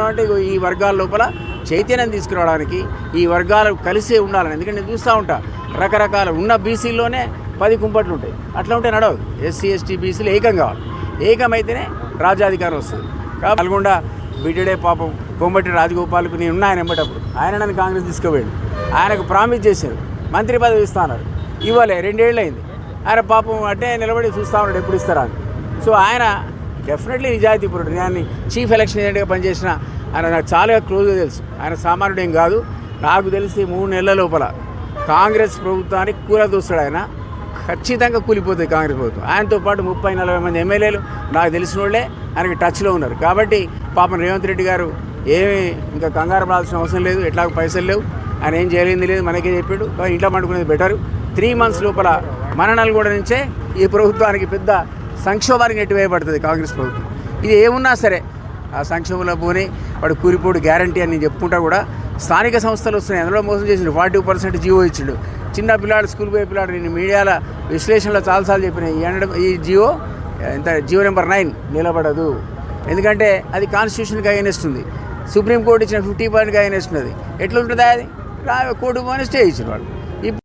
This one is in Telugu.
అంటే ఈ వర్గాల లోపల చైతన్యం తీసుకురావడానికి ఈ వర్గాలు కలిసే ఉండాలని. ఎందుకంటే నేను చూస్తూ ఉంటా రకరకాల ఉన్న బీసీల్లోనే 10 కుంపట్లు ఉంటాయి. అట్లా ఉంటే నడవదు. ఎస్సీ ఎస్టీ బీసీలు ఏకం కావాలి. ఏకమైతేనే రాజ్యాధికారం వస్తుంది. కాబట్టి నల్గొండ బిడ్డడే పాపం కోమటి రాజగోపాల్కు నేను ఉన్నా ఆయన ఎంబటప్పుడు ఆయన నన్ను కాంగ్రెస్ తీసుకుపోయాడు. ఆయనకు ప్రామిస్ చేశారు మంత్రి పదవి ఇస్తా అన్నారు. ఇవ్వలే 2 ఏళ్ళు అయింది. ఆయన పాపం అంటే నిలబడి చూస్తూ ఉన్నాడు ఎప్పుడు ఇస్తారా అని. సో ఆయన డెఫినెట్లీ నిజాయితీపరుడు. నేను చీఫ్ ఎలక్షన్ ఏజెంట్గా పనిచేసిన ఆయన నాకు చాలా క్లోజ్గా తెలుసు. ఆయన సామాన్యుడు ఏం కాదు. నాకు తెలిసి 3 నెలల లోపల కాంగ్రెస్ ప్రభుత్వానికి కూలదూస్తాడు. ఆయన ఖచ్చితంగా కూలిపోతుంది కాంగ్రెస్ ప్రభుత్వం. ఆయనతో పాటు 30-40 మంది ఎమ్మెల్యేలు నాకు తెలిసిన వాళ్ళే ఆయనకి టచ్లో ఉన్నారు. కాబట్టి పాపం రేవంత్ రెడ్డి గారు ఏమీ ఇంకా కంగారు పడాల్సిన అవసరం లేదు. ఎట్లాగో పైసలు లేవు, ఆయన ఏం చేయలేంది లేదు, మనకే చెప్పాడు. ఇంట్లో పండుకునేది బెటరు. 3 మంత్స్ లోపల మన నల్గొండ నుంచే ఈ ప్రభుత్వానికి పెద్ద సంక్షోభానికి నెట్టివేయబడుతుంది కాంగ్రెస్ ప్రభుత్వం. ఇది ఏమున్నా సరే ఆ సంక్షోభంలో పోనీ వాడు కూలిపోడు గ్యారంటీ అని నేను చెప్పుకుంటా కూడా స్థానిక సంస్థలు వస్తున్నాయి. అందులో మోసం చేసిండు. 40% జీవో ఇచ్చిండు. చిన్న పిల్లాడు స్కూల్ పోయే పిల్లాడు నేను మీడియాల విశ్లేషణలో చాలాసార్లు చెప్పిన ఈ జీవో జీవో నెంబర్ 9 నిలబడదు. ఎందుకంటే అది కాన్స్టిట్యూషన్కి అగైనెస్ట్ ఉంది. సుప్రీంకోర్టు ఇచ్చిన 50% అగైనెస్ట్ ఉన్నది. ఎట్లుంటుందా అది? కోర్టు పోయిన స్టే ఇచ్చిన వాళ్ళు.